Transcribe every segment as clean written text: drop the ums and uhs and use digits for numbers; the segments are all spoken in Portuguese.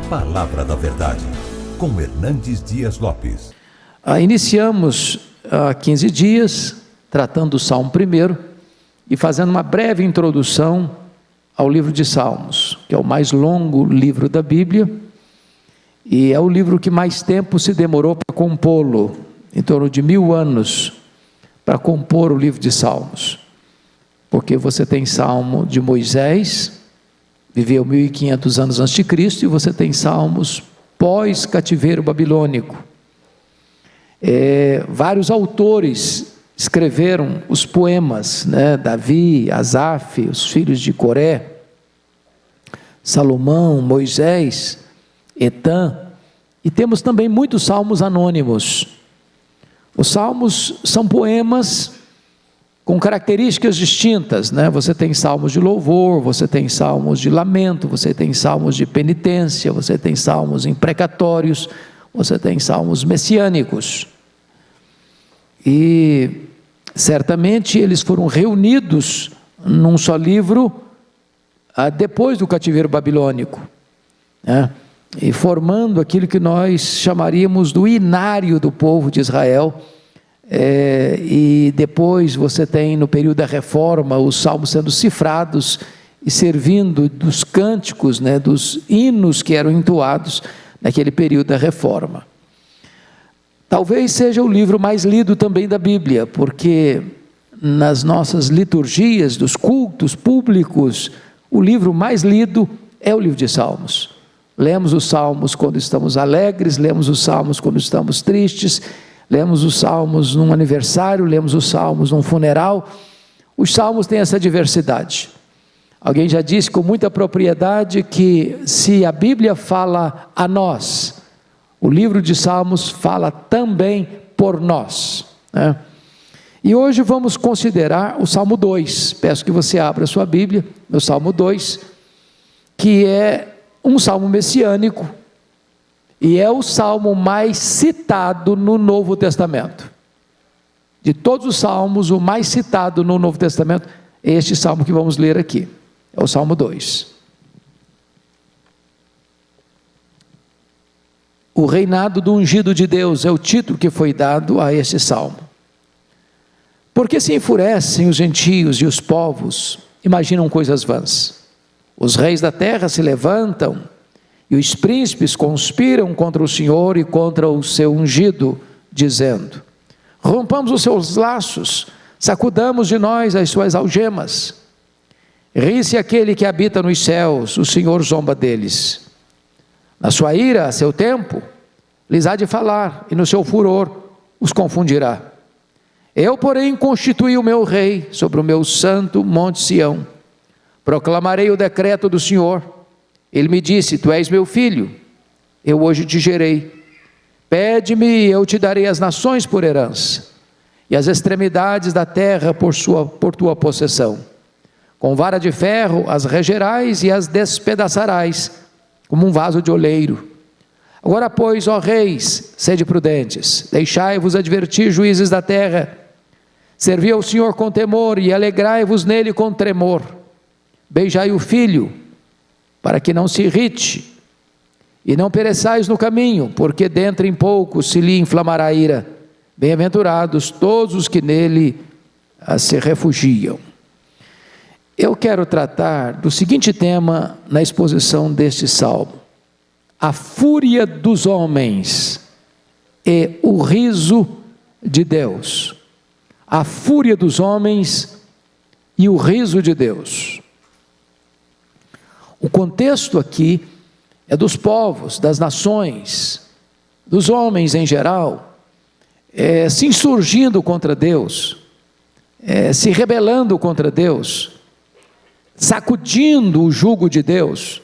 Palavra da Verdade, com Hernandes Dias Lopes. Iniciamos há 15 dias, tratando do Salmo 1 e fazendo uma breve introdução ao livro de Salmos, que é o mais longo livro da Bíblia, e é o livro que mais tempo se demorou para compô-lo, em torno de 1000 anos, para compor o livro de Salmos, porque você tem Salmo de Moisés, viveu 1500 anos antes de Cristo, e você tem Salmos pós-cativeiro babilônico. Vários autores escreveram os poemas, Davi, Asaf, os filhos de Coré, Salomão, Moisés, Etã, e temos também muitos salmos anônimos. Os salmos são poemas com características distintas, Você tem salmos de louvor, você tem salmos de lamento, você tem salmos de penitência, você tem salmos imprecatórios, você tem salmos messiânicos. E certamente eles foram reunidos num só livro depois do cativeiro babilônico, e formando aquilo que nós chamaríamos do inário do povo de Israel. E depois você tem, no período da reforma, os salmos sendo cifrados e servindo dos cânticos, dos hinos que eram entoados naquele período da reforma. Talvez seja o livro mais lido também da Bíblia, porque nas nossas liturgias dos cultos públicos, o livro mais lido é o livro de Salmos. Lemos os salmos quando estamos alegres, lemos os salmos quando estamos tristes, lemos os salmos num aniversário, lemos os salmos num funeral. Os salmos têm essa diversidade. Alguém já disse com muita propriedade que se a Bíblia fala a nós, o livro de Salmos fala também por nós, E hoje vamos considerar o Salmo 2. Peço que você abra a sua Bíblia, no Salmo 2, que é um salmo messiânico, e é o salmo mais citado no Novo Testamento. De todos os salmos, o mais citado no Novo Testamento é este salmo que vamos ler aqui, é o Salmo 2. O reinado do ungido de Deus é o título que foi dado a este salmo. Porque se enfurecem os gentios e os povos, imaginam coisas vãs. Os reis da terra se levantam, e os príncipes conspiram contra o Senhor e contra o seu ungido, dizendo: rompamos os seus laços, sacudamos de nós as suas algemas. Ri-se aquele que habita nos céus, o Senhor zomba deles. Na sua ira, a seu tempo, lhes há de falar, e no seu furor os confundirá. Eu, porém, constituí o meu rei sobre o meu santo monte Sião. Proclamarei o decreto do Senhor. Ele me disse: tu és meu filho, eu hoje te gerei. Pede-me e eu te darei as nações por herança, e as extremidades da terra por tua possessão. Com vara de ferro as regerás e as despedaçarás, como um vaso de oleiro. Agora, pois, ó reis, sede prudentes, deixai-vos advertir, juízes da terra. Servi ao Senhor com temor e alegrai-vos nele com tremor. Beijai o filho, para que não se irrite, e não pereçais no caminho, porque dentro em pouco se lhe inflamará a ira. Bem-aventurados todos os que nele se refugiam. Eu quero tratar do seguinte tema na exposição deste salmo: a fúria dos homens e o riso de Deus. A fúria dos homens e o riso de Deus. O contexto aqui é dos povos, das nações, dos homens em geral, se insurgindo contra Deus, se rebelando contra Deus, sacudindo o jugo de Deus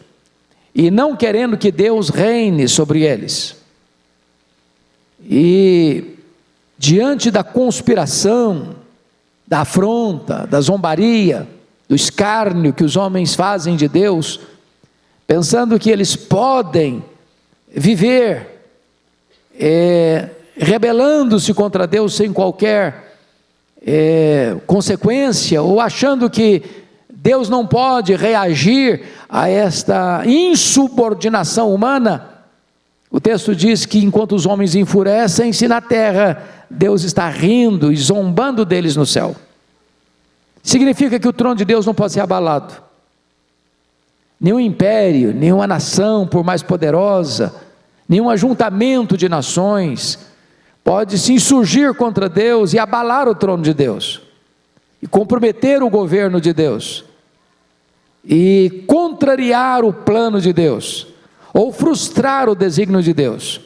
e não querendo que Deus reine sobre eles. E diante da conspiração, da afronta, da zombaria, do escárnio que os homens fazem de Deus, pensando que eles podem viver rebelando-se contra Deus sem qualquer consequência, ou achando que Deus não pode reagir a esta insubordinação humana, o texto diz que enquanto os homens enfurecem-se na terra, Deus está rindo e zombando deles no céu. Significa que o trono de Deus não pode ser abalado. Nenhum império, nenhuma nação, por mais poderosa, nenhum ajuntamento de nações pode se insurgir contra Deus e abalar o trono de Deus, e comprometer o governo de Deus, e contrariar o plano de Deus, ou frustrar o desígnio de Deus.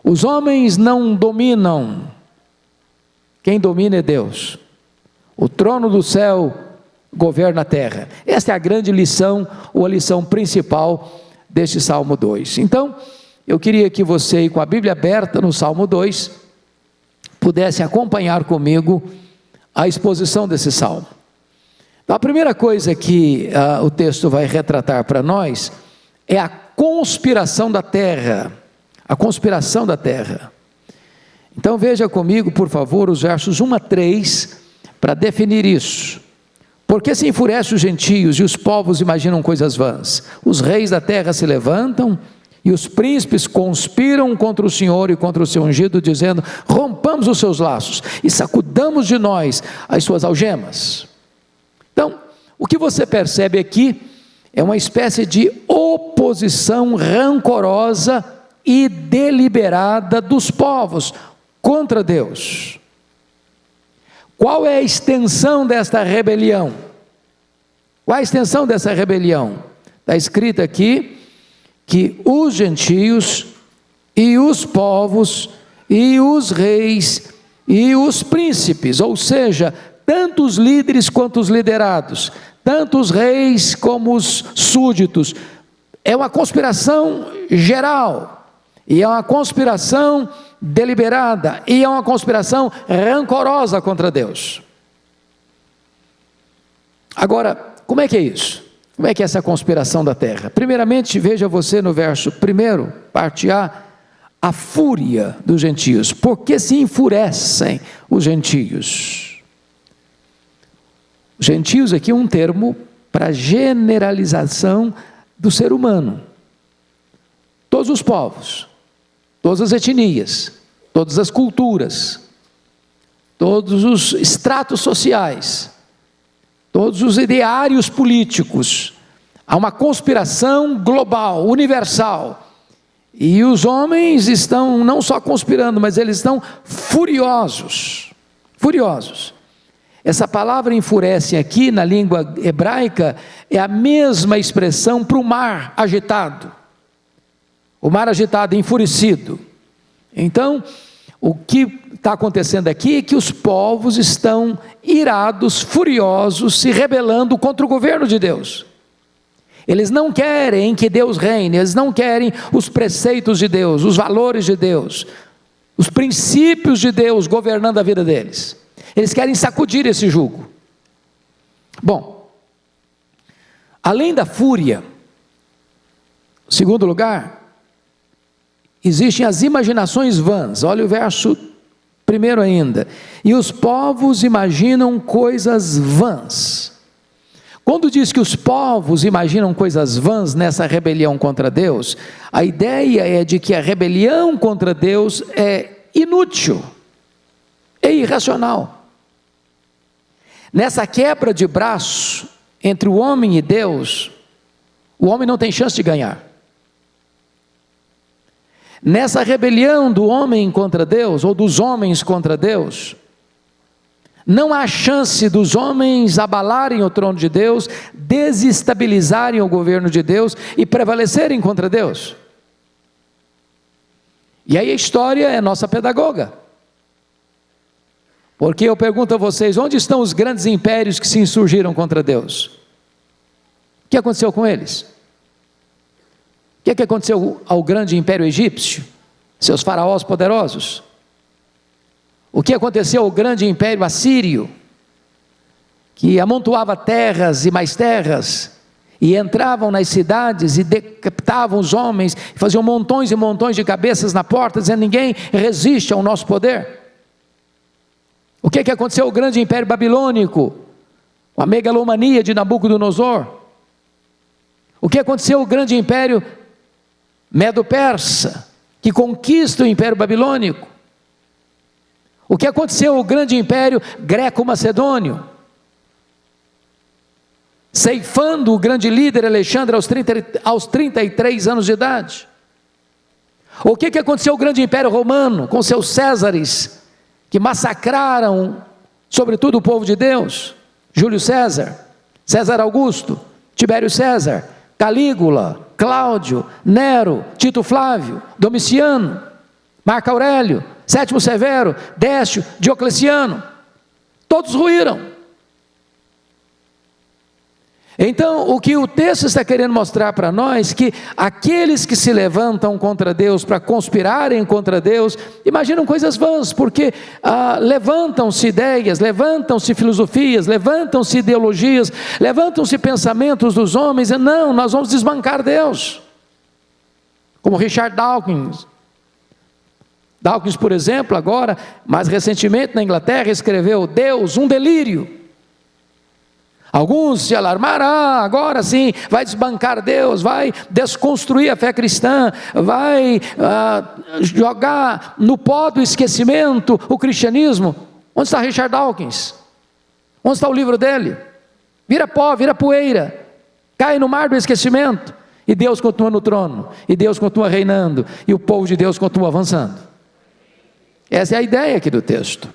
Os homens não dominam, quem domina é Deus. O trono do céu governa a terra. Esta é a grande lição, ou a lição principal deste Salmo 2. Então, eu queria que você, com a Bíblia aberta no Salmo 2, pudesse acompanhar comigo a exposição desse Salmo. Então, a primeira coisa que o texto vai retratar para nós é a conspiração da terra. A conspiração da terra. Então, veja comigo, por favor, os versos 1 a 3, para definir isso. Porque se enfurecem os gentios e os povos imaginam coisas vãs. Os reis da terra se levantam e os príncipes conspiram contra o Senhor e contra o seu ungido, dizendo: rompamos os seus laços e sacudamos de nós as suas algemas. Então, o que você percebe aqui é uma espécie de oposição rancorosa e deliberada dos povos contra Deus. Qual é a extensão desta rebelião? Qual é a extensão dessa rebelião? Está escrito aqui que os gentios e os povos e os reis e os príncipes, ou seja, tanto os líderes quanto os liderados, tanto os reis como os súditos, é uma conspiração geral, e é uma conspiração deliberada, e é uma conspiração rancorosa contra Deus. Agora, como é que é isso? Como é que é essa conspiração da terra? Primeiramente, veja você no verso 1, parte a fúria dos gentios. Por que se enfurecem os gentios? Os gentios aqui é um termo para generalização do ser humano. Todos os povos, todas as etnias, todas as culturas, todos os estratos sociais, todos os ideários políticos. Há uma conspiração global, universal, e os homens estão não só conspirando, mas eles estão furiosos, furiosos. Essa palavra enfurece aqui na língua hebraica é a mesma expressão para o mar agitado. O mar agitado, enfurecido. Então, o que está acontecendo aqui é que os povos estão irados, furiosos, se rebelando contra o governo de Deus. Eles não querem que Deus reine, eles não querem os preceitos de Deus, os valores de Deus, os princípios de Deus governando a vida deles. Eles querem sacudir esse jugo. Bom, além da fúria, em segundo lugar, existem as imaginações vãs. Olha o verso 1 ainda. E os povos imaginam coisas vãs. Quando diz que os povos imaginam coisas vãs nessa rebelião contra Deus, a ideia é de que a rebelião contra Deus é inútil, é irracional. Nessa quebra de braço entre o homem e Deus, o homem não tem chance de ganhar. Nessa rebelião do homem contra Deus, ou dos homens contra Deus, não há chance dos homens abalarem o trono de Deus, desestabilizarem o governo de Deus e prevalecerem contra Deus. E aí a história é nossa pedagoga. Porque eu pergunto a vocês, onde estão os grandes impérios que se insurgiram contra Deus? O que aconteceu com eles? O que aconteceu ao grande império egípcio? Seus faraós poderosos? O que aconteceu ao grande império assírio? Que amontoava terras e mais terras, e entravam nas cidades e decapitavam os homens, e faziam montões e montões de cabeças na porta, dizendo: ninguém resiste ao nosso poder. O que aconteceu ao grande império babilônico, com a megalomania de Nabucodonosor? O que aconteceu ao grande império Medo-Persa, que conquista o império babilônico? O que aconteceu ao grande império greco-macedônio, ceifando o grande líder Alexandre aos 33 anos de idade? O que aconteceu ao grande império romano, com seus Césares, que massacraram, sobretudo, o povo de Deus? Júlio César, César Augusto, Tibério César, Calígula, Cláudio, Nero, Tito Flávio, Domiciano, Marco Aurélio, Sétimo Severo, Décio, Diocleciano, todos ruíram. Então, o que o texto está querendo mostrar para nós, que aqueles que se levantam contra Deus, para conspirarem contra Deus, imaginam coisas vãs, porque levantam-se ideias, levantam-se filosofias, levantam-se ideologias, levantam-se pensamentos dos homens, e não, nós vamos desbancar Deus, como Richard Dawkins. Dawkins, por exemplo, agora, mais recentemente na Inglaterra, escreveu Deus, um delírio. Alguns se alarmaram, agora sim, vai desbancar Deus, vai desconstruir a fé cristã, vai jogar no pó do esquecimento o cristianismo. Onde está Richard Dawkins? Onde está o livro dele? Vira pó, vira poeira, cai no mar do esquecimento, e Deus continua no trono, e Deus continua reinando, e o povo de Deus continua avançando. Essa é a ideia aqui do texto.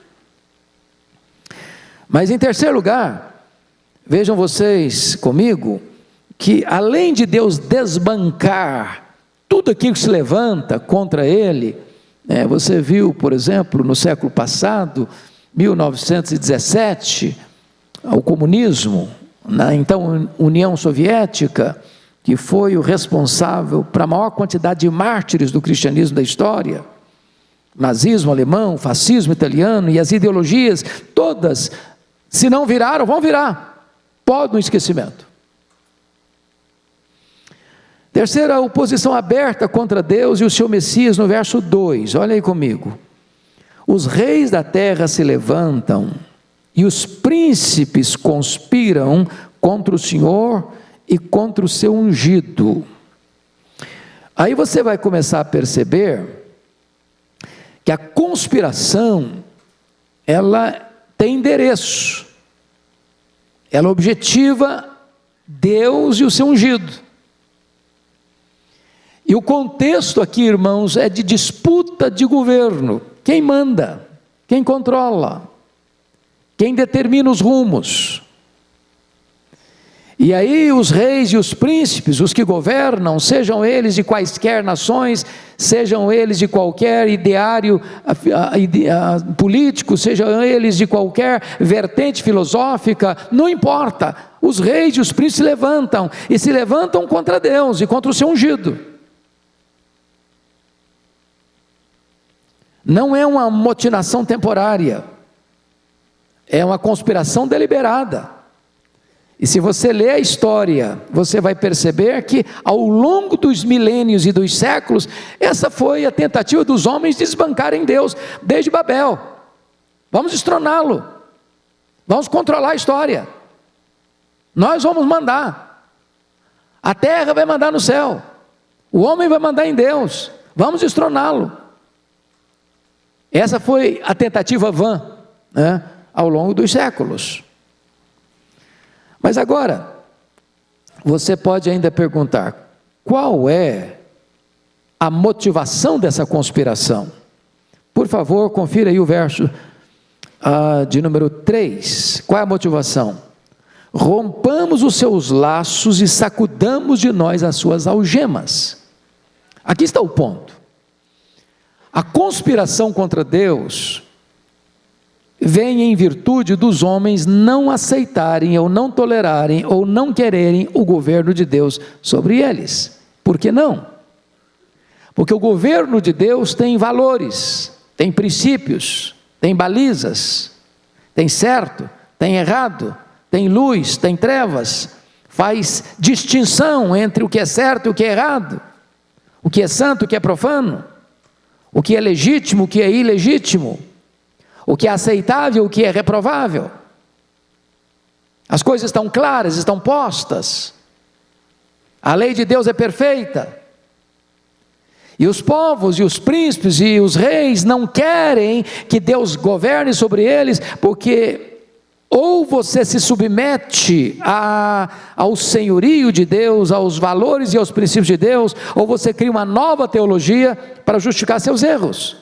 Mas em terceiro lugar, vejam vocês comigo, que além de Deus desbancar tudo aquilo que se levanta contra Ele, você viu, por exemplo, no século passado, 1917, o comunismo, na então União Soviética, que foi o responsável para a maior quantidade de mártires do cristianismo da história, nazismo alemão, fascismo italiano, e as ideologias todas, se não viraram, vão virar, pó no esquecimento. Terceira, oposição aberta contra Deus e o seu Messias, no verso 2, olha aí comigo. Os reis da terra se levantam, e os príncipes conspiram contra o Senhor e contra o seu ungido. Aí você vai começar a perceber que a conspiração, ela tem endereço, ela objetiva Deus e o seu ungido. E o contexto aqui, irmãos, é de disputa de governo. Quem manda? Quem controla? Quem determina os rumos? E aí os reis e os príncipes, os que governam, sejam eles de quaisquer nações, sejam eles de qualquer ideário político, sejam eles de qualquer vertente filosófica, não importa, os reis e os príncipes se levantam, e se levantam contra Deus e contra o seu ungido. Não é uma motinação temporária, é uma conspiração deliberada. E se você ler a história, você vai perceber que ao longo dos milênios e dos séculos, essa foi a tentativa dos homens de desbancarem Deus, desde Babel. Vamos destroná-lo, vamos controlar a história, nós vamos mandar, a terra vai mandar no céu, o homem vai mandar em Deus, vamos destroná-lo. Essa foi a tentativa vã, ao longo dos séculos. Mas agora, você pode ainda perguntar, qual é a motivação dessa conspiração? Por favor, confira aí o verso de número 3, qual é a motivação? Rompamos os seus laços e sacudamos de nós as suas algemas. Aqui está o ponto. A conspiração contra Deus vem em virtude dos homens não aceitarem, ou não tolerarem, ou não quererem o governo de Deus sobre eles. Por que não? Porque o governo de Deus tem valores, tem princípios, tem balizas, tem certo, tem errado, tem luz, tem trevas, faz distinção entre o que é certo e o que é errado, o que é santo e o que é profano, o que é legítimo, o que é ilegítimo, o que é aceitável, o que é reprovável. As coisas estão claras, estão postas. A lei de Deus é perfeita. E os povos, e os príncipes, e os reis não querem que Deus governe sobre eles, porque ou você se submete ao senhorio de Deus, aos valores e aos princípios de Deus, ou você cria uma nova teologia para justificar seus erros.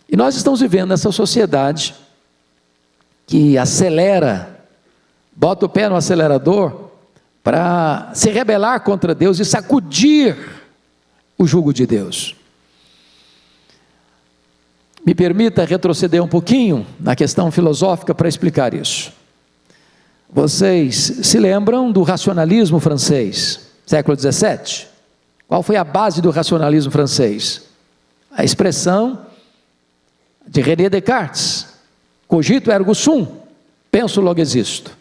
E nós estamos vivendo nessa sociedade que acelera, bota o pé no acelerador para se rebelar contra Deus e sacudir o jugo de Deus. Me permita retroceder um pouquinho na questão filosófica para explicar isso. Vocês se lembram do racionalismo francês, século XVII? Qual foi a base do racionalismo francês? A expressão de René Descartes: cogito ergo sum, penso logo existo.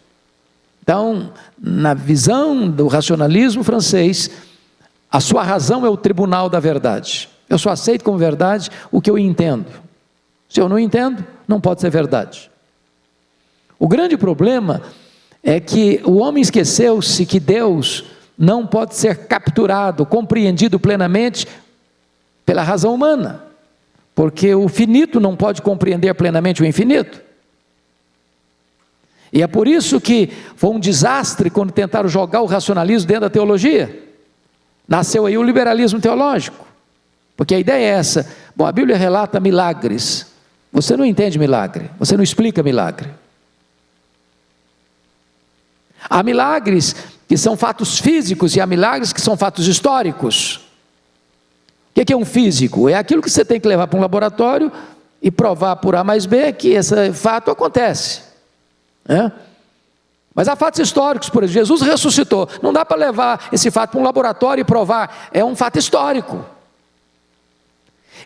Então, na visão do racionalismo francês, a sua razão é o tribunal da verdade. Eu só aceito como verdade o que eu entendo. Se eu não entendo, não pode ser verdade. O grande problema é que o homem esqueceu-se que Deus não pode ser capturado, compreendido plenamente pela razão humana, porque o finito não pode compreender plenamente o infinito. E é por isso que foi um desastre quando tentaram jogar o racionalismo dentro da teologia. Nasceu aí o liberalismo teológico, porque a ideia é essa: bom, a Bíblia relata milagres, você não entende milagre, você não explica milagre. Há milagres que são fatos físicos e há milagres que são fatos históricos. O que é um físico? É aquilo que você tem que levar para um laboratório e provar por A mais B que esse fato acontece. Mas há fatos históricos, por exemplo, Jesus ressuscitou. Não dá para levar esse fato para um laboratório e provar, é um fato histórico.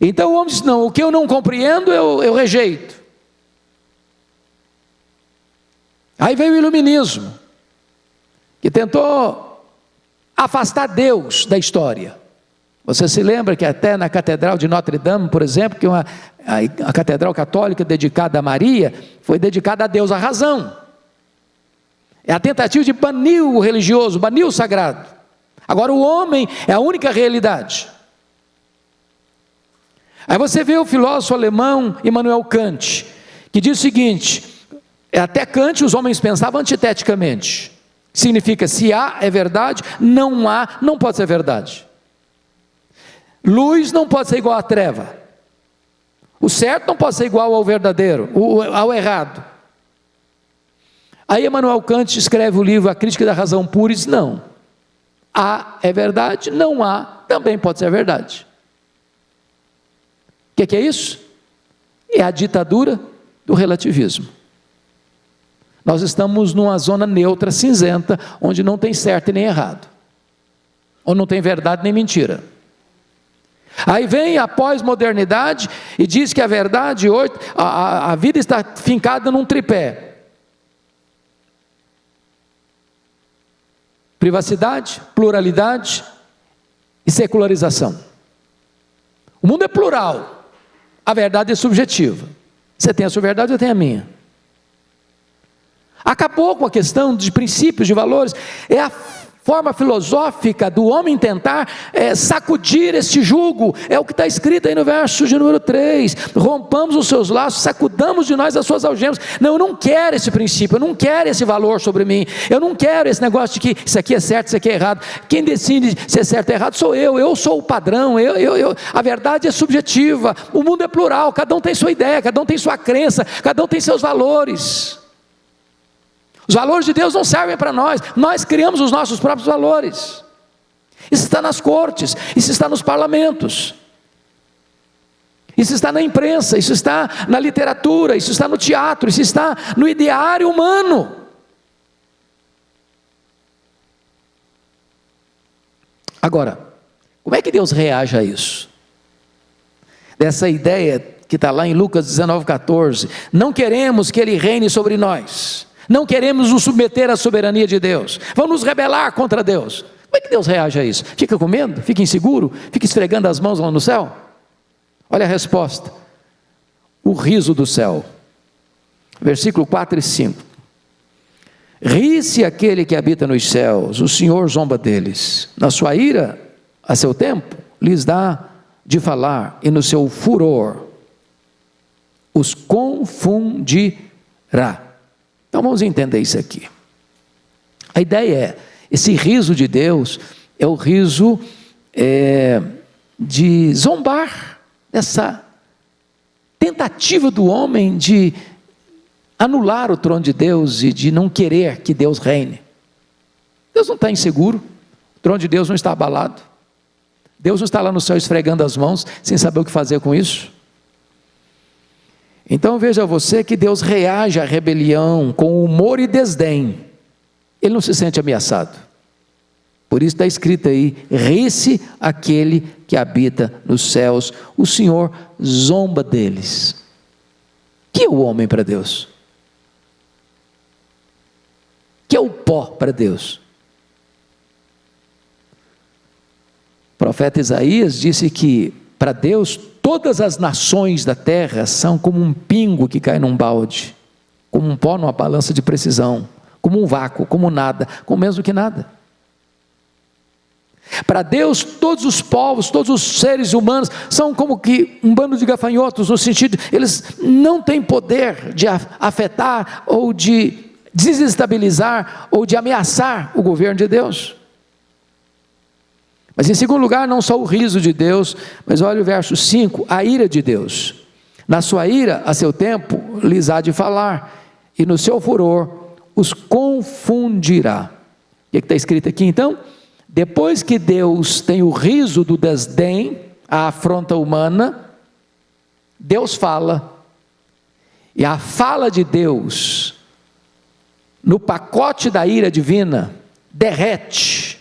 Então o homem diz: não, o que eu não compreendo eu rejeito. Aí veio o iluminismo, que tentou afastar Deus da história. Você se lembra que até na Catedral de Notre Dame, por exemplo, que a Catedral Católica dedicada a Maria, foi dedicada a Deus, a razão. É a tentativa de banir o religioso, banir o sagrado. Agora o homem é a única realidade. Aí você vê o filósofo alemão Immanuel Kant, que diz o seguinte: até Kant os homens pensavam antiteticamente. Significa, se há é verdade, não há, não pode ser verdade. Luz não pode ser igual à treva. O certo não pode ser igual ao verdadeiro, ao errado. Aí Immanuel Kant escreve o livro A Crítica da Razão Pura e diz: não, há é verdade, não há também pode ser verdade. O que é isso? É a ditadura do relativismo. Nós estamos numa zona neutra, cinzenta, onde não tem certo e nem errado, onde não tem verdade nem mentira. Aí vem a pós-modernidade e diz que a verdade hoje, a vida está fincada num tripé: privacidade, pluralidade e secularização. O mundo é plural, a verdade é subjetiva. Você tem a sua verdade, eu tenho a minha. Acabou com a questão de princípios, de valores. É a forma filosófica do homem tentar sacudir este jugo. É o que está escrito aí no verso de número 3. Rompamos os seus laços, sacudamos de nós as suas algemas. Não, eu não quero esse princípio, eu não quero esse valor sobre mim. Eu não quero esse negócio de que isso aqui é certo, isso aqui é errado. Quem decide se é certo ou errado sou eu sou o padrão. A verdade é subjetiva, o mundo é plural, cada um tem sua ideia, cada um tem sua crença, cada um tem seus valores. Os valores de Deus não servem para nós, nós criamos os nossos próprios valores. Isso está nas cortes, isso está nos parlamentos, isso está na imprensa, isso está na literatura, isso está no teatro, isso está no ideário humano. Agora, como é que Deus reage a isso? Dessa ideia que está lá em Lucas 19,14, não queremos que Ele reine sobre nós, não queremos nos submeter à soberania de Deus, vamos nos rebelar contra Deus. Como é que Deus reage a isso? Fica com medo? Fica inseguro? Fica esfregando as mãos lá no céu? Olha a resposta: o riso do céu. Versículo 4 e 5. Ri-se aquele que habita nos céus, o Senhor zomba deles. Na sua ira, a seu tempo, lhes dá de falar, e no seu furor os confundirá. Então vamos entender isso aqui. A ideia é, esse riso de Deus é o riso de zombar, dessa tentativa do homem de anular o trono de Deus e de não querer que Deus reine. Deus não está inseguro, o trono de Deus não está abalado, Deus não está lá no céu esfregando as mãos, sem saber o que fazer com isso. Então veja você que Deus reage à rebelião com humor e desdém, Ele não se sente ameaçado. Por isso está escrito aí, ri-se aquele que habita nos céus, o Senhor zomba deles. Que é o homem para Deus? Que é o pó para Deus? O profeta Isaías disse que para Deus todas as nações da terra são como um pingo que cai num balde, como um pó numa balança de precisão, como um vácuo, como nada, como mesmo que nada. Para Deus todos os povos, todos os seres humanos são como que um bando de gafanhotos, no sentido, eles não têm poder de afetar ou de desestabilizar ou de ameaçar o governo de Deus. Mas em segundo lugar, não só o riso de Deus, mas olha o verso 5, a ira de Deus. Na sua ira, a seu tempo, lhes há de falar, e no seu furor os confundirá. O que está escrito aqui então? Depois que Deus tem o riso do desdém, a afronta humana, Deus fala, e a fala de Deus, no pacote da ira divina, derrete,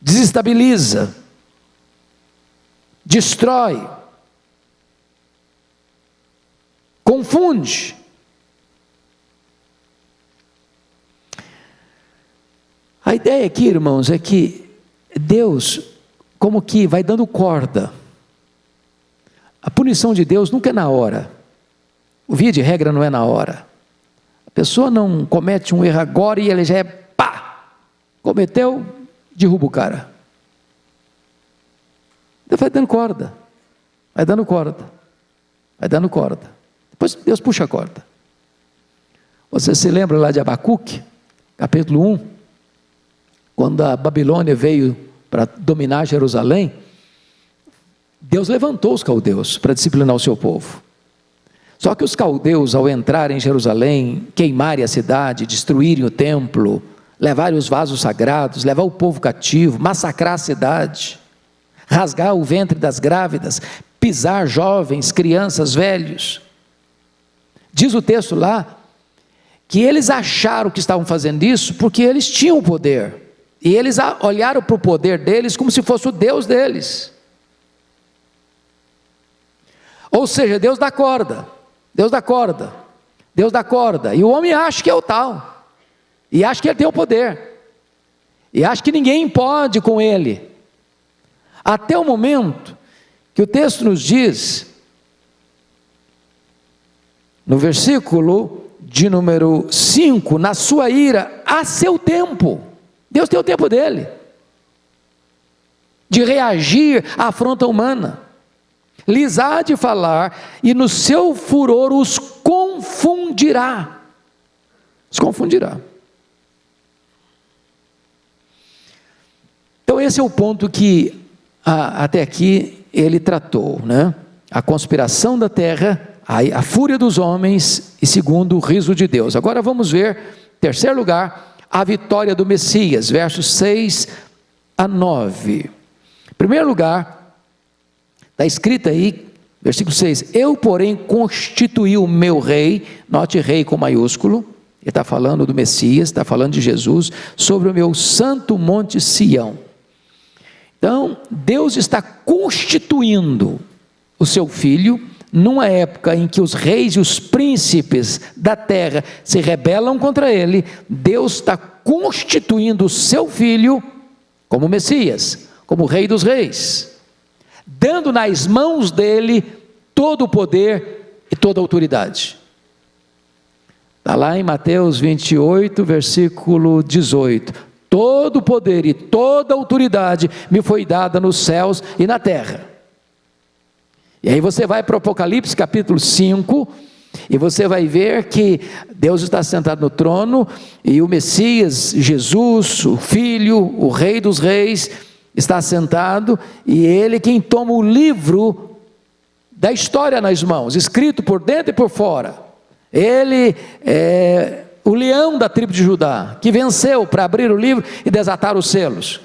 desestabiliza, destrói, confunde. A ideia aqui, irmãos, é que Deus, como que vai dando corda. A punição de Deus nunca é na hora. O via de regra não é na hora. A pessoa não comete um erro agora e ele já é pá! Cometeu, derruba o cara. Deus vai dando corda. Vai dando corda. Vai dando corda. Depois Deus puxa a corda. Você se lembra lá de Abacuque, capítulo 1? Quando a Babilônia veio para dominar Jerusalém, Deus levantou os caldeus para disciplinar o seu povo. Só que os caldeus, ao entrarem em Jerusalém, queimarem a cidade, destruírem o templo, levarem os vasos sagrados, levar o povo cativo, massacrar a cidade, rasgar o ventre das grávidas, pisar jovens, crianças, velhos. Diz o texto lá, que eles acharam que estavam fazendo isso porque eles tinham o poder. E eles olharam para o poder deles como se fosse o Deus deles. Ou seja, Deus dá corda, Deus dá corda, Deus dá corda. E o homem acha que é o tal. E acha que ele tem o poder. E acha que ninguém pode com ele. Até o momento que o texto nos diz, no versículo de número 5, na sua ira, a seu tempo. Deus tem o tempo dele, de reagir à afronta humana, lhes há de falar, e no seu furor os confundirá. Os confundirá. Então esse é o ponto que até aqui ele tratou, né? A conspiração da terra, a fúria dos homens e segundo o riso de Deus. Agora vamos ver, em terceiro lugar, a vitória do Messias, versos 6 a 9. Em primeiro lugar, está escrito aí, versículo 6, eu porém constituí o meu rei, note rei com maiúsculo, ele está falando do Messias, está falando de Jesus, sobre o meu santo monte Sião. Então, Deus está constituindo o seu filho, numa época em que os reis e os príncipes da terra se rebelam contra ele, Deus está constituindo o seu filho como Messias, como rei dos reis, dando nas mãos dele todo o poder e toda a autoridade. Está lá em Mateus 28, versículo 18. Todo poder e toda autoridade me foi dada nos céus e na terra. E aí você vai para o Apocalipse capítulo 5, e você vai ver que Deus está sentado no trono, e o Messias, Jesus, o Filho, o Rei dos Reis, está sentado, e ele quem toma o livro da história nas mãos, escrito por dentro e por fora. Ele é o leão da tribo de Judá, que venceu para abrir o livro e desatar os selos.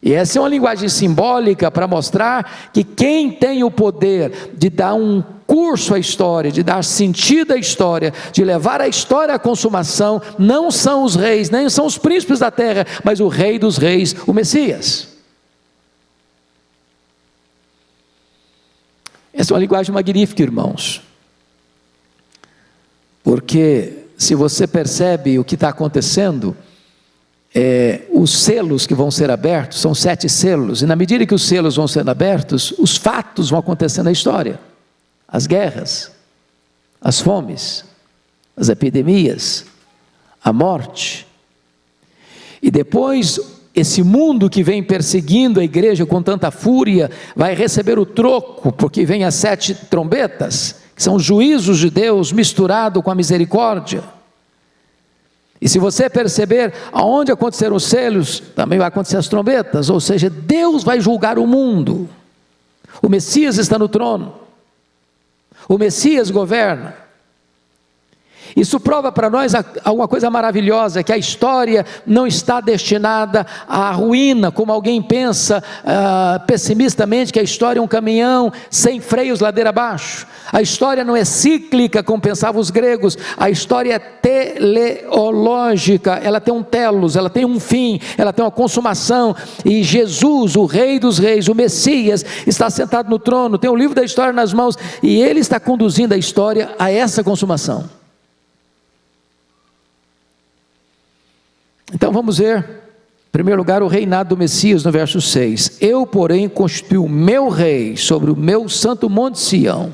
E essa é uma linguagem simbólica para mostrar que quem tem o poder de dar um curso à história, de dar sentido à história, de levar a história à consumação, não são os reis, nem são os príncipes da terra, mas o Rei dos Reis, o Messias. Essa é uma linguagem magnífica, irmãos, porque se você percebe o que está acontecendo, os selos que vão ser abertos, são 7 selos, e na medida que os selos vão sendo abertos, os fatos vão acontecendo na história, as guerras, as fomes, as epidemias, a morte, e depois esse mundo que vem perseguindo a igreja com tanta fúria, vai receber o troco, porque vem as 7 trombetas, que são os juízos de Deus misturado com a misericórdia. E se você perceber aonde aconteceram os selos, também vai acontecer as trombetas, ou seja, Deus vai julgar o mundo. O Messias está no trono, o Messias governa. Isso prova para nós alguma coisa maravilhosa, que a história não está destinada à ruína, como alguém pensa pessimistamente, que a história é um caminhão sem freios ladeira abaixo. A história não é cíclica, como pensavam os gregos, a história é teleológica, ela tem um telos, ela tem um fim, ela tem uma consumação, e Jesus, o Rei dos Reis, o Messias, está sentado no trono, tem o livro da história nas mãos, e ele está conduzindo a história a essa consumação. Então vamos ver, em primeiro lugar, o reinado do Messias no verso 6. Eu, porém, constituí o meu rei sobre o meu santo monte Sião.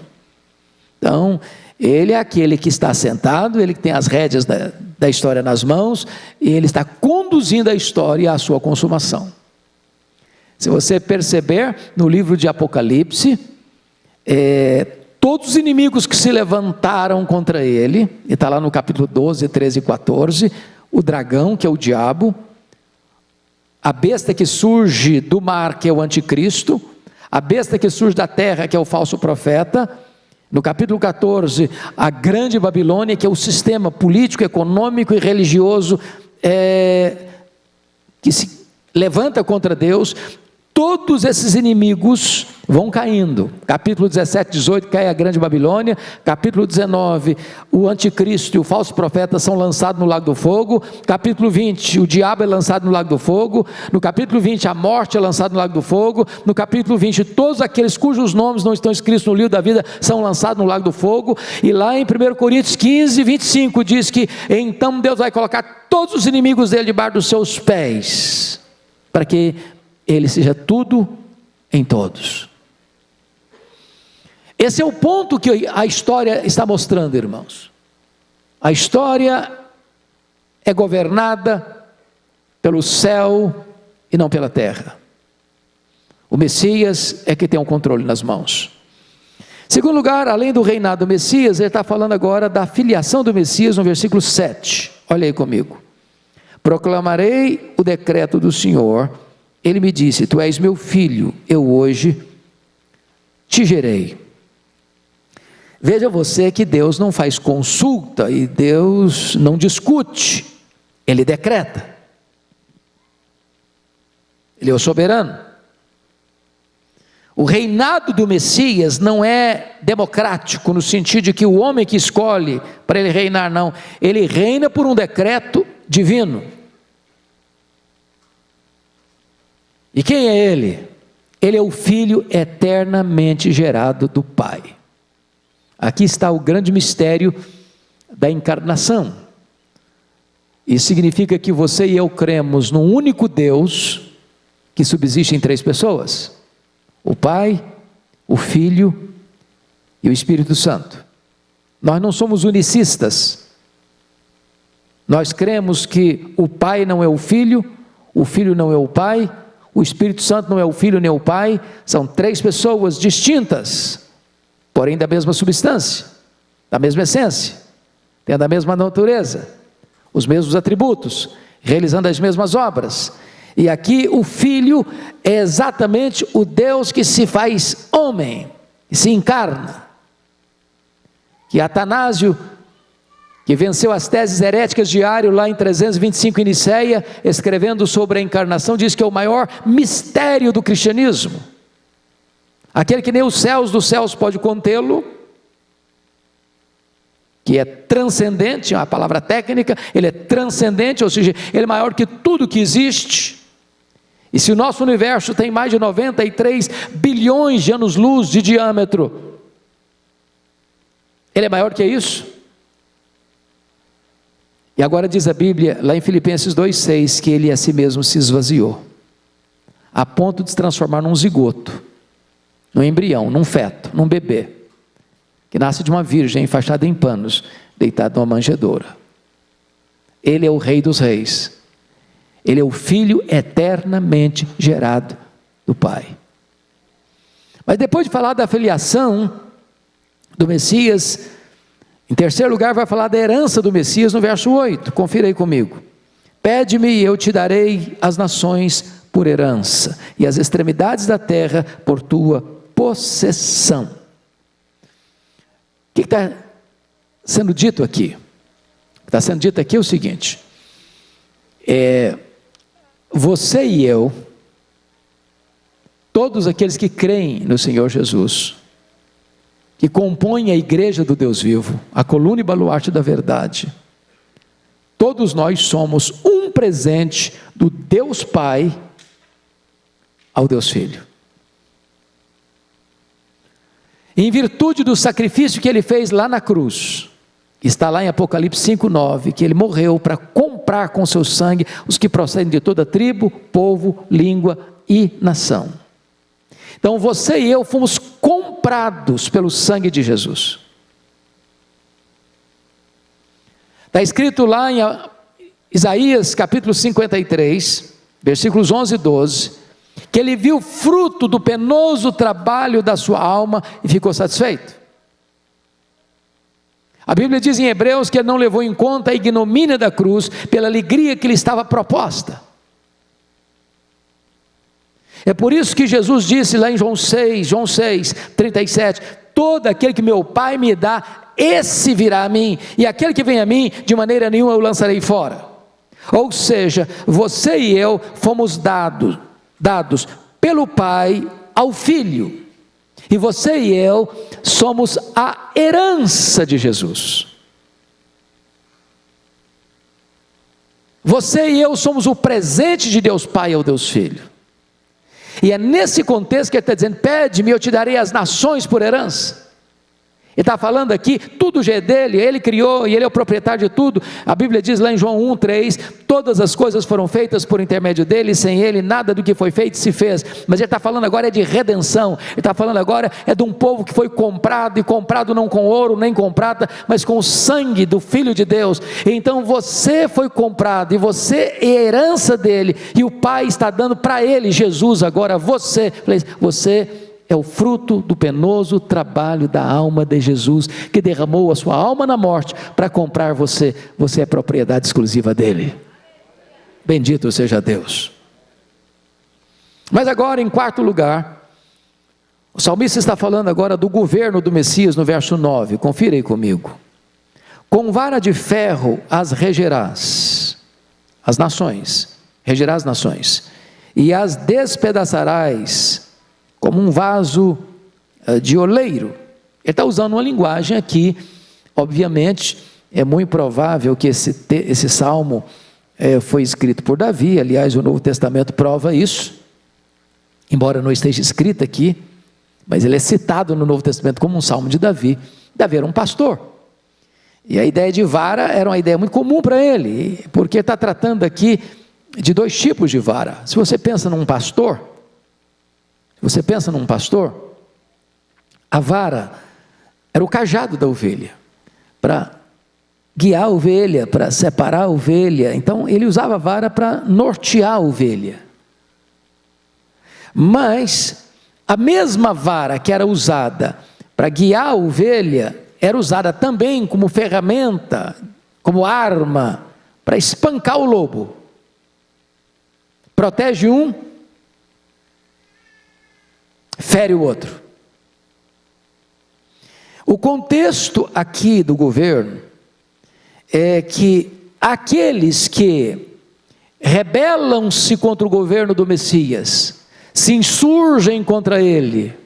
Então, ele é aquele que está sentado, ele que tem as rédeas da história nas mãos, e ele está conduzindo a história à sua consumação. Se você perceber, no livro de Apocalipse, todos os inimigos que se levantaram contra ele, e está lá no capítulo 12, 13 e 14, o dragão, que é o diabo, a besta que surge do mar, que é o anticristo, a besta que surge da terra, que é o falso profeta. No capítulo 14, a grande Babilônia, que é o sistema político, econômico e religioso que se levanta contra Deus. Todos esses inimigos vão caindo. Capítulo 17, 18, cai a grande Babilônia. Capítulo 19, o anticristo e o falso profeta são lançados no lago do fogo. Capítulo 20, o diabo é lançado no lago do fogo. No capítulo 20, a morte é lançada no lago do fogo. No capítulo 20, todos aqueles cujos nomes não estão escritos no livro da vida são lançados no lago do fogo. E lá em 1 Coríntios 15, 25, diz que então Deus vai colocar todos os inimigos dele debaixo dos seus pés, para que ele seja tudo em todos. Esse é o ponto que a história está mostrando, irmãos. A história é governada pelo céu e não pela terra. O Messias é que tem o controle nas mãos. Segundo lugar, além do reinado do Messias, ele está falando agora da filiação do Messias no versículo 7. Olha aí comigo. Proclamarei o decreto do Senhor. Ele me disse, tu és meu filho, eu hoje te gerei. Veja você que Deus não faz consulta e Deus não discute, Ele decreta. Ele é o soberano. O reinado do Messias não é democrático, no sentido de que o homem que escolhe para ele reinar, não. Ele reina por um decreto divino. E quem é ele? Ele é o Filho eternamente gerado do Pai. Aqui está o grande mistério da encarnação. Isso significa que você e eu cremos num único Deus que subsiste em 3 pessoas: o Pai, o Filho e o Espírito Santo. Nós não somos unicistas. Nós cremos que o Pai não é o Filho não é o Pai, o Espírito Santo não é o Filho nem o Pai, são três pessoas distintas, porém da mesma substância, da mesma essência, têm da mesma natureza, os mesmos atributos, realizando as mesmas obras. E aqui o Filho é exatamente o Deus que se faz homem, que se encarna, que Atanásio, que venceu as teses heréticas de Ario lá em 325 em Nicéia, escrevendo sobre a encarnação, diz que é o maior mistério do cristianismo, aquele que nem os céus dos céus pode contê-lo, que é transcendente, é uma palavra técnica, ele é transcendente, ou seja, ele é maior que tudo que existe. E se o nosso universo tem mais de 93 bilhões de anos-luz de diâmetro, ele é maior que isso. E agora diz a Bíblia, lá em Filipenses 2,6, que ele a si mesmo se esvaziou, a ponto de se transformar num zigoto, num embrião, num feto, num bebê, que nasce de uma virgem enfaixada em panos, deitado numa manjedoura. Ele é o Rei dos Reis, ele é o Filho eternamente gerado do Pai. Mas depois de falar da filiação do Messias, em terceiro lugar vai falar da herança do Messias no verso 8, confira aí comigo. Pede-me e eu te darei as nações por herança, e as extremidades da terra por tua possessão. O que está sendo dito aqui? O que está sendo dito aqui é o seguinte, você e eu, todos aqueles que creem no Senhor Jesus, que compõem a igreja do Deus vivo, a coluna e baluarte da verdade, todos nós somos um presente do Deus Pai ao Deus Filho. Em virtude do sacrifício que ele fez lá na cruz, está lá em Apocalipse 5,9, que ele morreu para comprar com seu sangue os que procedem de toda tribo, povo, língua e nação. Então você e eu fomos comprados pelo sangue de Jesus. Está escrito lá em Isaías capítulo 53, versículos 11 e 12, que ele viu o fruto do penoso trabalho da sua alma e ficou satisfeito. A Bíblia diz em Hebreus que ele não levou em conta a ignomínia da cruz pela alegria que lhe estava proposta. É por isso que Jesus disse lá em João 6, 37, todo aquele que meu Pai me dá, esse virá a mim, e aquele que vem a mim, de maneira nenhuma eu lançarei fora. Ou seja, você e eu fomos dados pelo Pai ao Filho, e você e eu somos a herança de Jesus. Você e eu somos o presente de Deus Pai ao Deus Filho. E é nesse contexto que ele está dizendo, pede-me e eu te darei as nações por herança. Ele está falando aqui, tudo já é dele, ele criou e ele é o proprietário de tudo. A Bíblia diz lá em João 1,3, todas as coisas foram feitas por intermédio dele, e sem ele nada do que foi feito se fez. Mas ele está falando agora de redenção, ele está falando agora de um povo que foi comprado, e comprado não com ouro nem com prata, mas com o sangue do Filho de Deus. Então você foi comprado, e você é herança dele, e o Pai está dando para ele, Jesus, agora você é o fruto do penoso trabalho da alma de Jesus, que derramou a sua alma na morte para comprar você. Você é propriedade exclusiva dele. Bendito seja Deus. Mas agora, em quarto lugar, o salmista está falando agora do governo do Messias no verso 9, confira aí comigo. Com vara de ferro as regerás, as nações, regerás as nações, e as despedaçarás como um vaso de oleiro. Ele está usando uma linguagem aqui, obviamente, é muito provável que esse salmo foi escrito por Davi, aliás o Novo Testamento prova isso, embora não esteja escrito aqui, mas ele é citado no Novo Testamento como um salmo de Davi. Davi era um pastor, e a ideia de vara era uma ideia muito comum para ele, porque está tratando aqui de dois tipos de vara. Se você pensa num pastor, a vara era o cajado da ovelha, para guiar a ovelha, para separar a ovelha. Então ele usava a vara para nortear a ovelha. Mas a mesma vara que era usada para guiar a ovelha, era usada também como ferramenta, como arma, para espancar o lobo. Protege um, fere o outro. O contexto aqui do governo é que aqueles que rebelam-se contra o governo do Messias, se insurgem contra ele,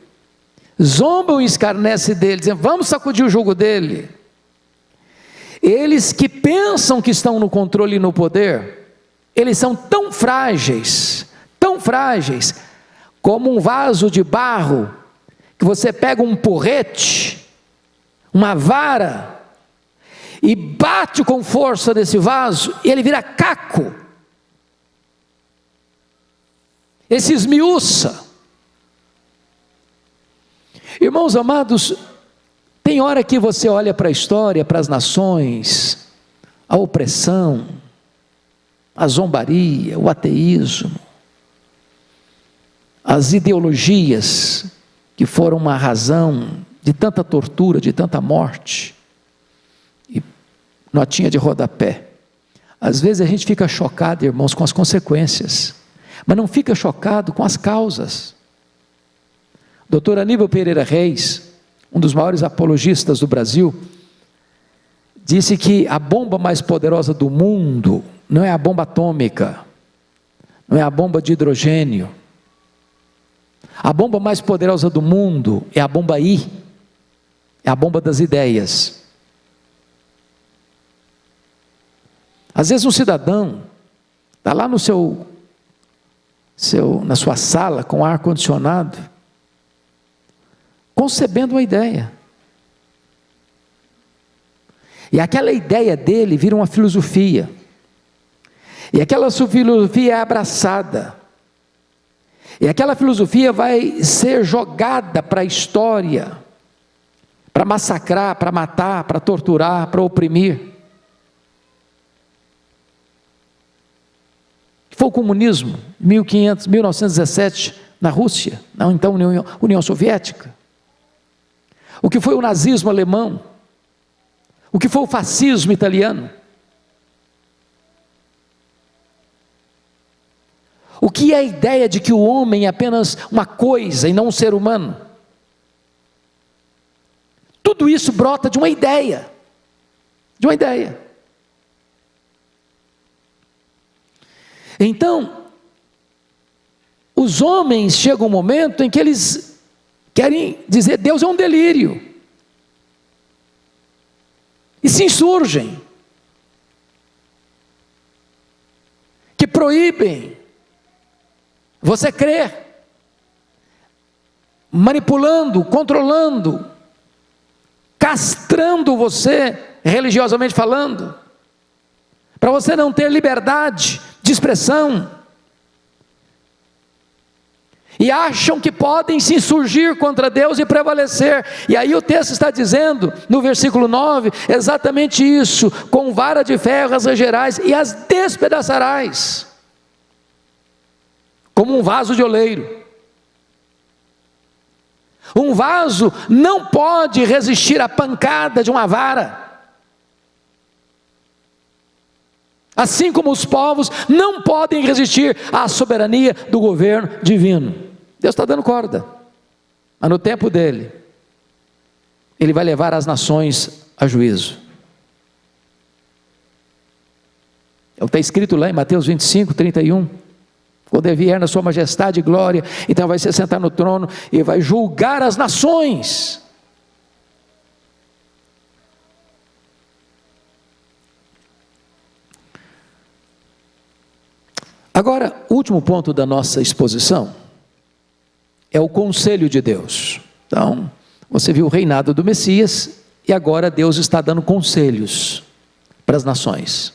zombam e escarnecem dele, dizendo: vamos sacudir o jugo dele. Eles que pensam que estão no controle e no poder, eles são tão frágeis, como um vaso de barro, que você pega um porrete, uma vara, e bate com força nesse vaso, e ele vira caco, ele se esmiuça. Irmãos amados, tem hora que você olha para a história, para as nações, a opressão, a zombaria, o ateísmo, as ideologias que foram uma razão de tanta tortura, de tanta morte, e notinha de rodapé. Às vezes a gente fica chocado, irmãos, com as consequências, mas não fica chocado com as causas. Dr. Aníbal Pereira Reis, um dos maiores apologistas do Brasil, disse que a bomba mais poderosa do mundo não é a bomba atômica, não é a bomba de hidrogênio. A bomba mais poderosa do mundo é a bomba I, é a bomba das ideias. Às vezes um cidadão está lá no na sua sala com ar condicionado, concebendo uma ideia, e aquela ideia dele vira uma filosofia, e aquela filosofia é abraçada, e aquela filosofia vai ser jogada para a história, para massacrar, para matar, para torturar, para oprimir. Foi o comunismo, 1917, na Rússia, na então União Soviética. O que foi o nazismo alemão, o que foi o fascismo italiano, o que é a ideia de que o homem é apenas uma coisa e não um ser humano. Tudo isso brota de uma ideia, Então, os homens chegam um momento em que eles querem dizer: Deus é um delírio, e se insurgem, que proíbem você crer, manipulando, controlando, castrando você, religiosamente falando, para você não ter liberdade de expressão, e acham que podem se insurgir contra Deus e prevalecer. E aí o texto está dizendo, no versículo 9, exatamente isso: com vara de ferro as regerás e as despedaçarás, como um vaso de oleiro. Um vaso não pode resistir à pancada de uma vara, assim como os povos não podem resistir à soberania do governo divino. Deus está dando corda, mas no tempo dele, ele vai levar as nações a juízo. É o que está escrito lá em Mateus 25, 31. Quando ele vier na sua majestade e glória, então vai se sentar no trono e vai julgar as nações. Agora, o último ponto da nossa exposição é o conselho de Deus. Então, você viu o reinado do Messias, e agora Deus está dando conselhos para as nações.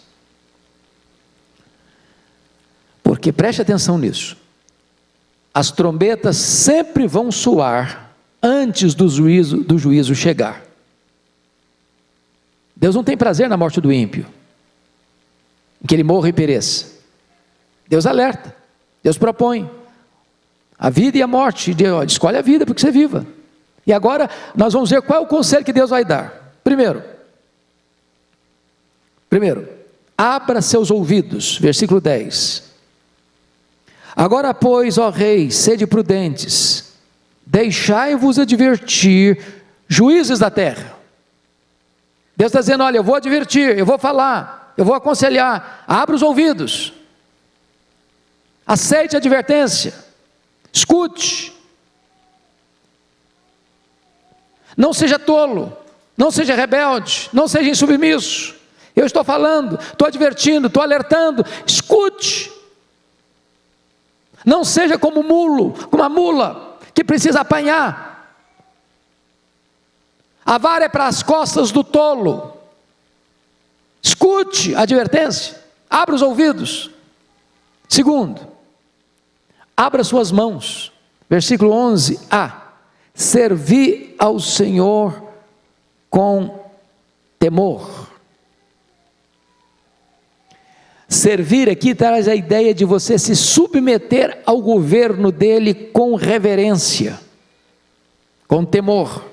Porque preste atenção nisso, as trombetas sempre vão soar antes do juízo chegar. Deus não tem prazer na morte do ímpio, em que ele morra e pereça. Deus alerta, Deus propõe a vida e a morte. Deus escolhe a vida porque você viva. E agora nós vamos ver qual é o conselho que Deus vai dar. Primeiro, abra seus ouvidos, versículo 10. Agora, pois, ó reis, sede prudentes, deixai-vos advertir, juízes da terra. Deus está dizendo: olha, eu vou advertir, eu vou falar, eu vou aconselhar. Abra os ouvidos, aceite a advertência, escute. Não seja tolo, não seja rebelde, não seja insubmisso. Eu estou falando, estou advertindo, estou alertando. Escute. Não seja como uma mula que precisa apanhar. A vara é para as costas do tolo. Escute a advertência, abra os ouvidos. Segundo, abra suas mãos. Versículo 11a. Servi ao Senhor com temor. Servir aqui traz a ideia de você se submeter ao governo dele com reverência, com temor.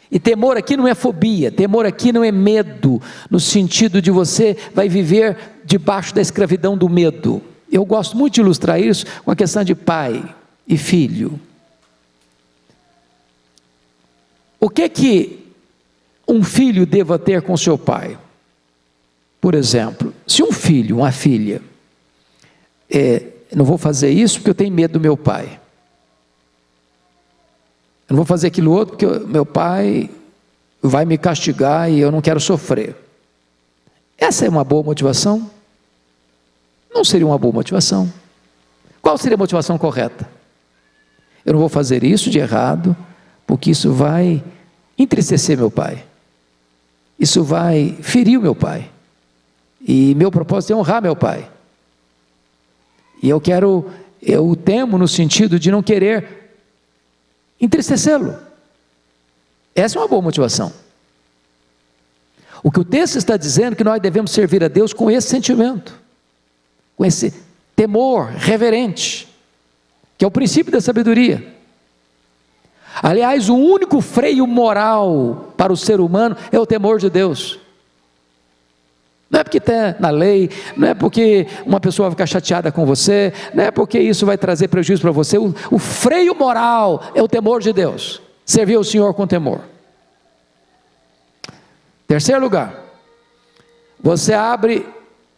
E temor aqui não é fobia, temor aqui não é medo, no sentido de você vai viver debaixo da escravidão do medo. Eu gosto muito de ilustrar isso com a questão de pai e filho. O que um filho deva ter com seu pai? Por exemplo, se um filho, uma filha, não vou fazer isso porque eu tenho medo do meu pai. Eu não vou fazer aquilo outro porque meu pai vai me castigar e eu não quero sofrer. Essa é uma boa motivação? Não seria uma boa motivação. Qual seria a motivação correta? Eu não vou fazer isso de errado porque isso vai entristecer meu pai. Isso vai ferir o meu pai. E meu propósito é honrar meu pai. E eu temo no sentido de não querer entristecê-lo. Essa é uma boa motivação. O que o texto está dizendo é que nós devemos servir a Deus com esse sentimento, com esse temor reverente, que é o princípio da sabedoria. Aliás, o único freio moral para o ser humano é o temor de Deus. Não é porque está na lei, não é porque uma pessoa vai ficar chateada com você, não é porque isso vai trazer prejuízo para você. O freio moral é o temor de Deus. Servir ao Senhor com temor. Terceiro lugar, você abre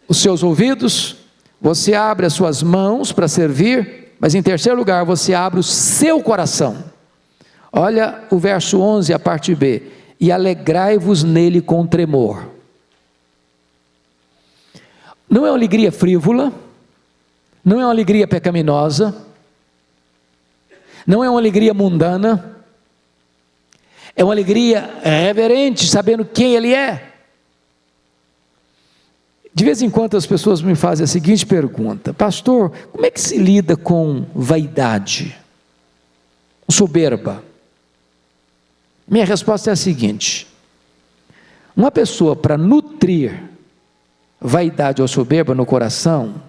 os seus ouvidos, você abre as suas mãos para servir, mas em terceiro lugar, você abre o seu coração. Olha o verso 11, a parte B. E alegrai-vos nele com tremor. Não é uma alegria frívola, não é uma alegria pecaminosa, não é uma alegria mundana, é uma alegria reverente, sabendo quem Ele é. De vez em quando as pessoas me fazem a seguinte pergunta: pastor, como é que se lida com vaidade, com soberba? Minha resposta é a seguinte: uma pessoa para nutrir vaidade ou soberba no coração,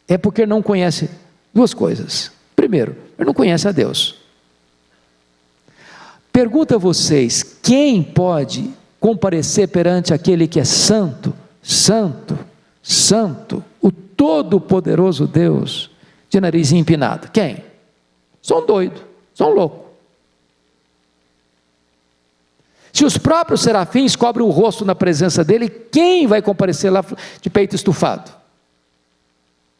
é porque não conhece duas coisas. Primeiro, ele não conhece a Deus. Pergunto a vocês: quem pode comparecer perante aquele que é santo, santo, santo, o todo-poderoso Deus, de nariz empinado? Quem? Só um doido, só um louco. Se os próprios serafins cobrem o rosto na presença dele, quem vai comparecer lá de peito estufado?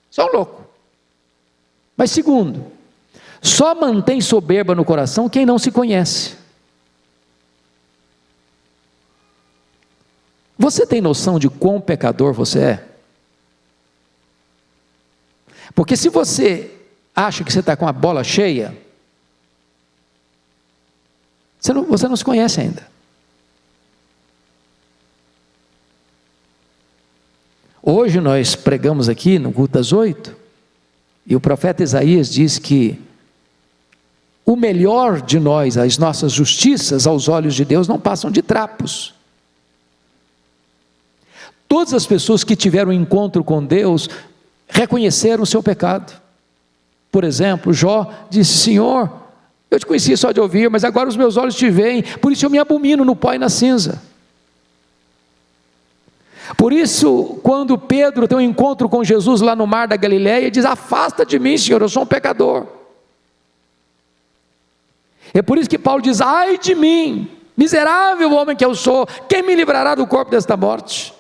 Só um louco. Mas segundo, só mantém soberba no coração quem não se conhece. Você tem noção de quão pecador você é? Porque se você acha que você está com a bola cheia, você não se conhece ainda. Hoje nós pregamos aqui no culto das 8, e o profeta Isaías diz que o melhor de nós, as nossas justiças aos olhos de Deus não passam de trapos. Todas as pessoas que tiveram um encontro com Deus reconheceram o seu pecado. Por exemplo, Jó disse: Senhor, eu te conhecia só de ouvir, mas agora os meus olhos te veem, por isso eu me abomino no pó e na cinza. Por isso, quando Pedro tem um encontro com Jesus lá no mar da Galileia, ele diz: afasta de mim, Senhor, eu sou um pecador. É por isso que Paulo diz: ai de mim, miserável homem que eu sou, quem me livrará do corpo desta morte?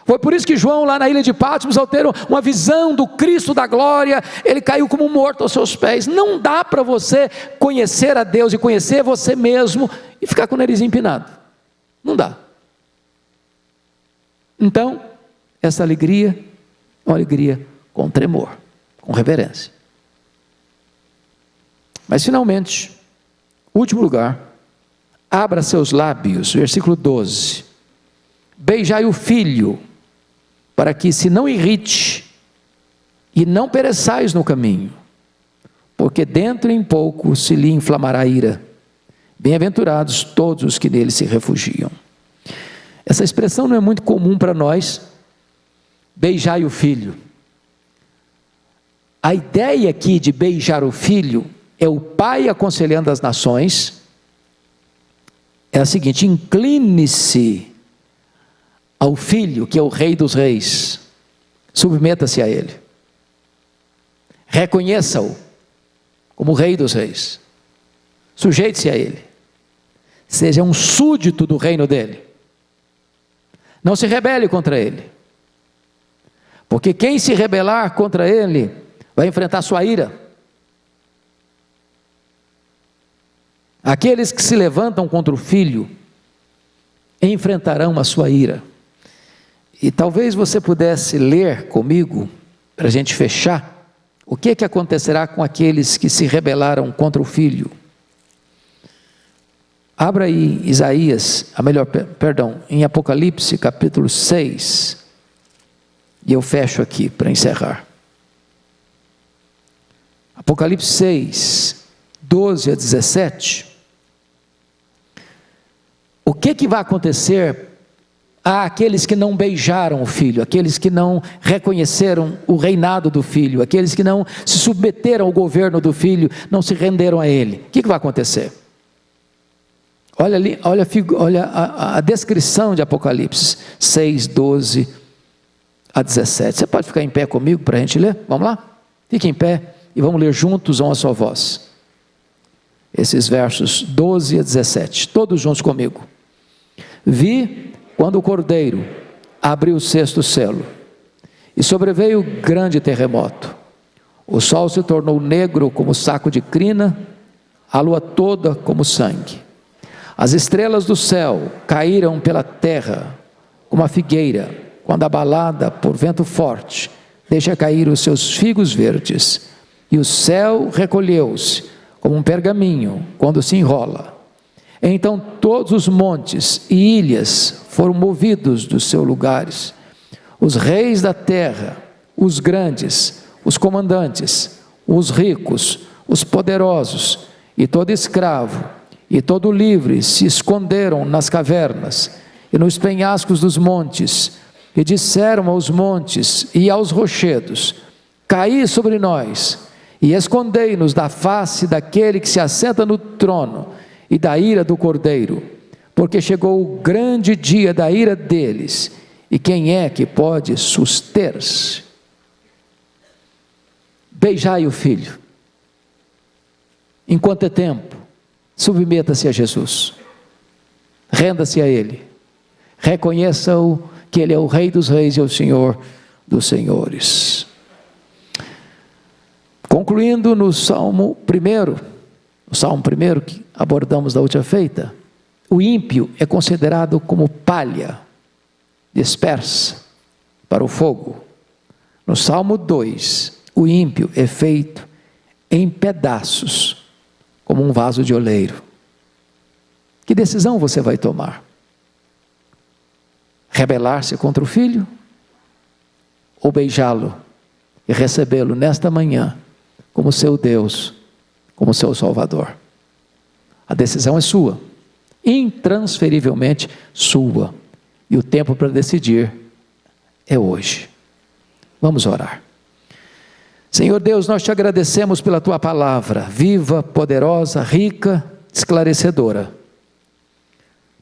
Foi por isso que João, lá na ilha de Patmos, ao ter uma visão do Cristo da glória, ele caiu como morto aos seus pés. Não dá para você conhecer a Deus e conhecer você mesmo e ficar com o nariz empinado. Não dá. Então, essa alegria é uma alegria com tremor, com reverência. Mas finalmente, último lugar, abra seus lábios, versículo 12. Beijai o filho, para que se não irrite, e não pereçais no caminho, porque dentro em pouco se lhe inflamará a ira. Bem-aventurados todos os que nele se refugiam. Essa expressão não é muito comum para nós, beijai o filho. A ideia aqui de beijar o filho é o pai aconselhando as nações, é a seguinte: incline-se ao filho, que é o rei dos reis, submeta-se a ele, reconheça-o como o rei dos reis, sujeite-se a ele, seja um súdito do reino dele, não se rebele contra ele, porque quem se rebelar contra ele, vai enfrentar sua ira. Aqueles que se levantam contra o filho, enfrentarão a sua ira. E talvez você pudesse ler comigo, para a gente fechar, o que acontecerá com aqueles que se rebelaram contra o filho. Abra aí Isaías, em Apocalipse capítulo 6, e eu fecho aqui para encerrar. Apocalipse 6, 12 a 17. O que vai acontecer àqueles que não beijaram o filho, aqueles que não reconheceram o reinado do filho, aqueles que não se submeteram ao governo do filho, não se renderam a ele? O que vai acontecer? Olha ali, olha a descrição de Apocalipse 6, 12 a 17. Você pode ficar em pé comigo para a gente ler? Vamos lá? Fique em pé e vamos ler juntos a uma só voz. Esses versos 12 a 17, todos juntos comigo. Vi quando o Cordeiro abriu o sexto selo, e sobreveio grande terremoto. O sol se tornou negro como saco de crina, a lua toda como sangue. As estrelas do céu caíram pela terra, como a figueira, quando abalada por vento forte, deixa cair os seus figos verdes, e o céu recolheu-se, como um pergaminho, quando se enrola. Então todos os montes e ilhas foram movidos dos seus lugares. Os reis da terra, os grandes, os comandantes, os ricos, os poderosos, e todo escravo, e todo livre se esconderam nas cavernas e nos penhascos dos montes, e disseram aos montes e aos rochedos: caí sobre nós, e escondei-nos da face daquele que se assenta no trono e da ira do Cordeiro, porque chegou o grande dia da ira deles, e quem é que pode suster-se? Beijai o filho, enquanto é tempo, submeta-se a Jesus, renda-se a ele, reconheça-o que ele é o Rei dos Reis e o Senhor dos Senhores. Concluindo no Salmo 1, que abordamos da última feita, o ímpio é considerado como palha dispersa para o fogo. No Salmo 2, o ímpio é feito em pedaços, como um vaso de oleiro. Que decisão você vai tomar? Rebelar-se contra o filho? Ou beijá-lo e recebê-lo nesta manhã como seu Deus como seu Salvador. A decisão é sua, intransferivelmente sua. E o tempo para decidir é hoje. Vamos orar. Senhor Deus, nós te agradecemos pela tua palavra, viva, poderosa, rica, esclarecedora.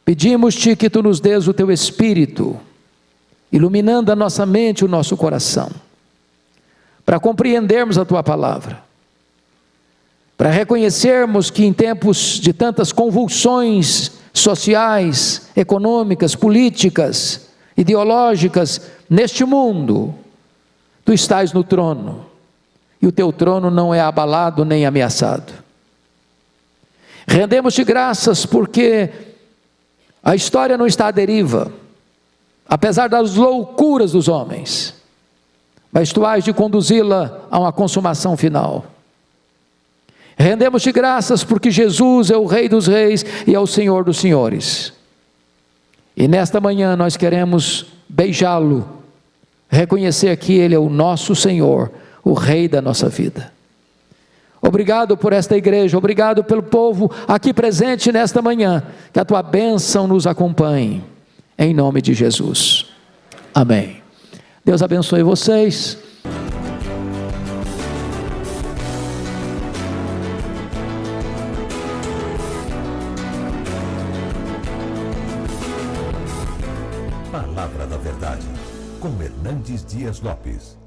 Pedimos-te que tu nos dês o teu Espírito, iluminando a nossa mente e o nosso coração, para compreendermos a tua palavra, para reconhecermos que em tempos de tantas convulsões sociais, econômicas, políticas, ideológicas, neste mundo, tu estás no trono, e o teu trono não é abalado nem ameaçado. Rendemos-te graças porque a história não está à deriva, apesar das loucuras dos homens, mas tu hás de conduzi-la a uma consumação final. Rendemos-te graças porque Jesus é o Rei dos Reis e é o Senhor dos Senhores. E nesta manhã nós queremos beijá-lo, reconhecer que Ele é o nosso Senhor, o Rei da nossa vida. Obrigado por esta igreja, obrigado pelo povo aqui presente nesta manhã, que a tua bênção nos acompanhe, em nome de Jesus, amém. Deus abençoe vocês. Palavra da Verdade, com Hernandes Dias Lopes.